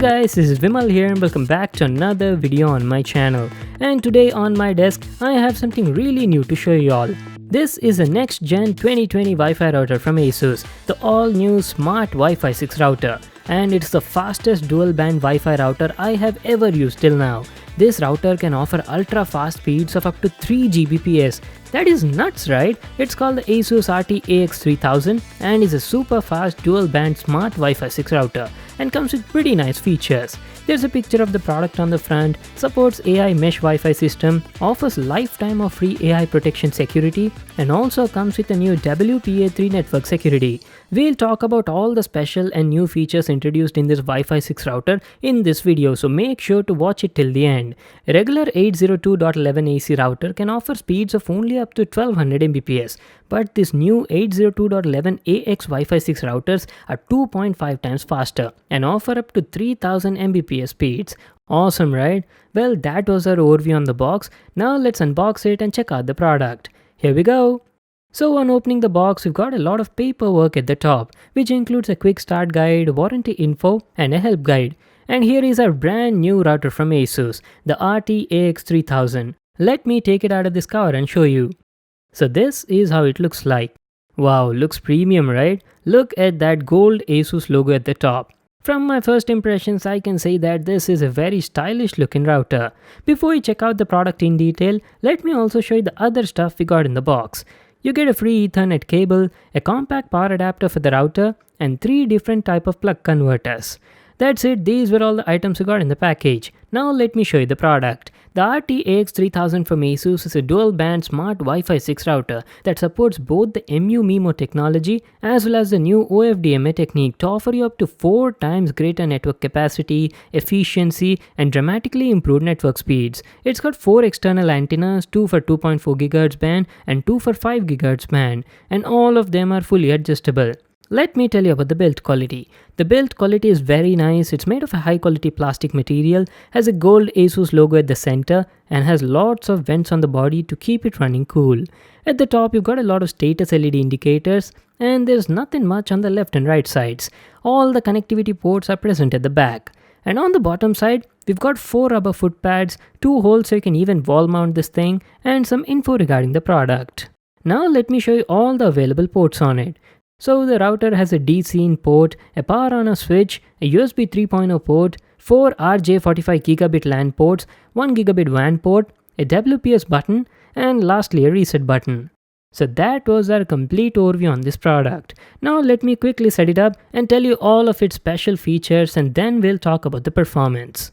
guys, this is Vimal here and welcome back to another video on my channel. And today on my desk, I have something really new to show you all. This is a next gen 2020 Wi-Fi router from Asus, the all new Smart Wi-Fi 6 router. And it's the fastest dual band Wi-Fi router I have ever used till now. This router can offer ultra fast speeds of up to 3 Gbps. That is nuts, right? It's called the Asus RT-AX3000 and is a super fast dual band smart Wi-Fi 6 router and comes with pretty nice features. There's a picture of the product on the front, supports AI mesh Wi-Fi system, offers lifetime of free AI protection security, and also comes with a new WPA3 network security. We'll talk about all the special and new features introduced in this Wi-Fi 6 router in this video, so make sure to watch it till the end. A regular 802.11 AC router can offer speeds of only up to 1200 Mbps, but this new 802.11 AX Wi-Fi 6 routers are 2.5 times faster and offer up to 3000 Mbps speeds. Awesome, right? Well, that was our overview on the box. Now let's unbox it and check out the product. Here we go. So on opening the box, we've got a lot of paperwork at the top, which includes a quick start guide, warranty info, and a help guide. And here is our brand new router from Asus, the RT-AX3000. Let me take it out of this cover and show you. So this is how it looks like. Wow, looks premium, right? Look at that gold Asus logo at the top. From my first impressions, I can say that this is a very stylish looking router. Before we check out the product in detail, let me also show you the other stuff we got in the box. You get a free Ethernet cable, a compact power adapter for the router, and 3 different type of plug converters. That's it, these were all the items we got in the package. Now let me show you the product. The RT-AX3000 from Asus is a dual band smart Wi-Fi 6 router that supports both the MU-MIMO technology as well as the new OFDMA technique to offer you up to 4 times greater network capacity, efficiency, and dramatically improved network speeds. It's got 4 external antennas, 2 for 2.4 GHz band and 2 for 5 GHz band, and all of them are fully adjustable. Let me tell you about the build quality. The build quality is very nice. It's made of a high quality plastic material, has a gold Asus logo at the center, and has lots of vents on the body to keep it running cool. At the top, you've got a lot of status LED indicators, and there's nothing much on the left and right sides. All the connectivity ports are present at the back. And on the bottom side, we've got 4 rubber foot pads, 2 holes so you can even wall mount this thing, and some info regarding the product. Now let me show you all the available ports on it. So the router has a DC in port, a power on off switch, a USB 3.0 port, 4 RJ45 gigabit LAN ports, 1 gigabit WAN port, a WPS button, and lastly a reset button. So that was our complete overview on this product. Now let me quickly set it up and tell you all of its special features, and then we'll talk about the performance.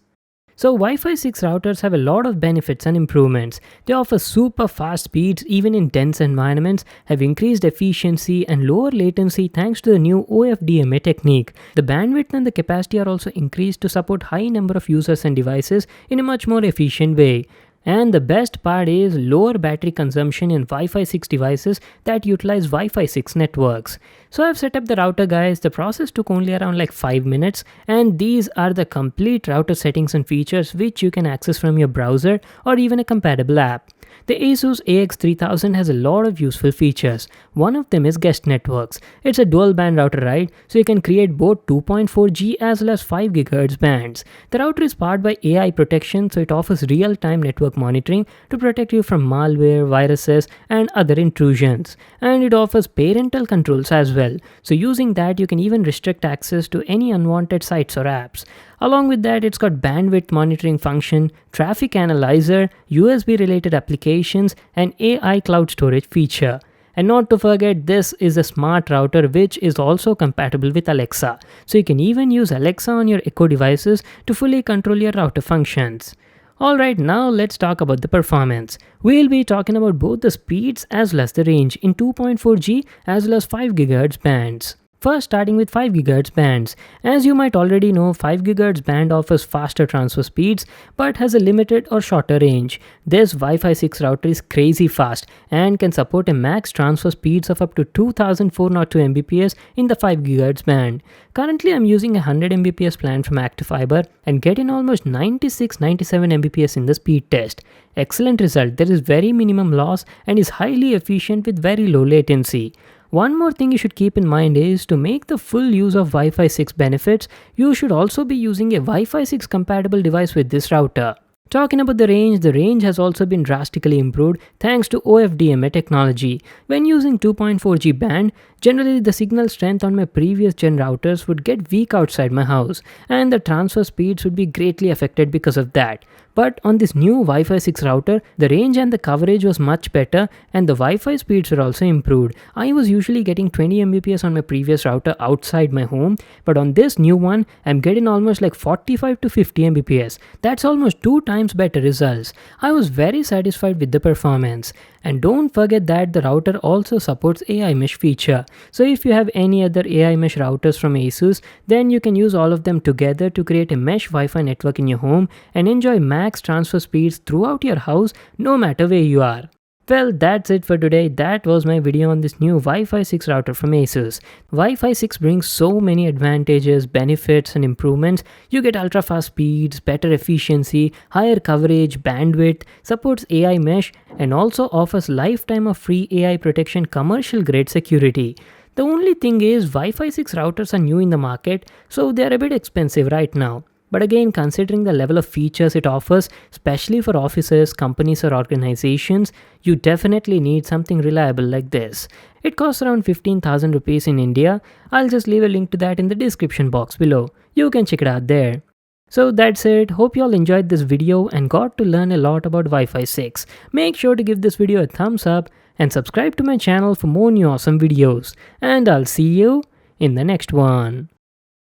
So Wi-Fi 6 routers have a lot of benefits and improvements. They offer super fast speeds even in dense environments, have increased efficiency and lower latency thanks to the new OFDMA technique. The bandwidth and the capacity are also increased to support high number of users and devices in a much more efficient way. And the best part is lower battery consumption in Wi-Fi 6 devices that utilize Wi-Fi 6 networks. So I've set up the router, guys. The process took only around like 5 minutes, and these are the complete router settings and features which you can access from your browser or even a compatible app. The Asus AX3000 has a lot of useful features. One of them is guest networks. It's a dual band router, right? So you can create both 2.4G as well as 5 GHz bands. The router is powered by AI protection, so it offers real-time network monitoring to protect you from malware, viruses, and other intrusions. And it offers parental controls as well. So using that, you can even restrict access to any unwanted sites or apps. Along with that, it's got bandwidth monitoring function, traffic analyzer, USB related applications, and AI cloud storage feature. And not to forget, this is a smart router which is also compatible with Alexa. So you can even use Alexa on your Echo devices to fully control your router functions. Alright, now let's talk about the performance. We'll be talking about both the speeds as well as the range in 2.4G as well as 5 GHz bands. First, starting with 5 GHz bands. As you might already know, 5 GHz band offers faster transfer speeds but has a limited or shorter range. This Wi-Fi 6 router is crazy fast and can support a max transfer speeds of up to 2402 Mbps in the 5 GHz band. Currently, I'm using a 100 Mbps plan from ActiFiber and getting almost 96-97 Mbps in the speed test. Excellent result. There is very minimum loss and is highly efficient with very low latency. One more thing you should keep in mind is to make the full use of Wi-Fi 6 benefits, you should also be using a Wi-Fi 6 compatible device with this router. Talking about the range has also been drastically improved thanks to OFDMA technology. When using 2.4G band, generally the signal strength on my previous gen routers would get weak outside my house, and the transfer speeds would be greatly affected because of that. But on this new Wi-Fi 6 router, the range and the coverage was much better and the Wi-Fi speeds were also improved. I was usually getting 20 Mbps on my previous router outside my home, but on this new one, I'm getting almost like 45 to 50 Mbps. That's almost 2 times better results. I was very satisfied with the performance. And don't forget that the router also supports AI mesh feature. So if you have any other AI mesh routers from Asus, then you can use all of them together to create a mesh Wi-Fi network in your home and enjoy max transfer speeds throughout your house no matter where you are. Well, that's it for today. That was my video on this new Wi-Fi 6 router from Asus. Wi-Fi 6 brings so many advantages, benefits and improvements. You get ultra fast speeds, better efficiency, higher coverage, bandwidth, supports AI mesh and also offers lifetime of free AI protection, commercial grade security. The only thing is Wi-Fi 6 routers are new in the market, so they are a bit expensive right now. But again, considering the level of features it offers, especially for offices, companies or organizations, you definitely need something reliable like this. It costs around 15,000 rupees in India. I'll just leave a link to that in the description box below. You can check it out there. So that's it. Hope you all enjoyed this video and got to learn a lot about Wi-Fi 6. Make sure to give this video a thumbs up and subscribe to my channel for more new awesome videos. And I'll see you in the next one.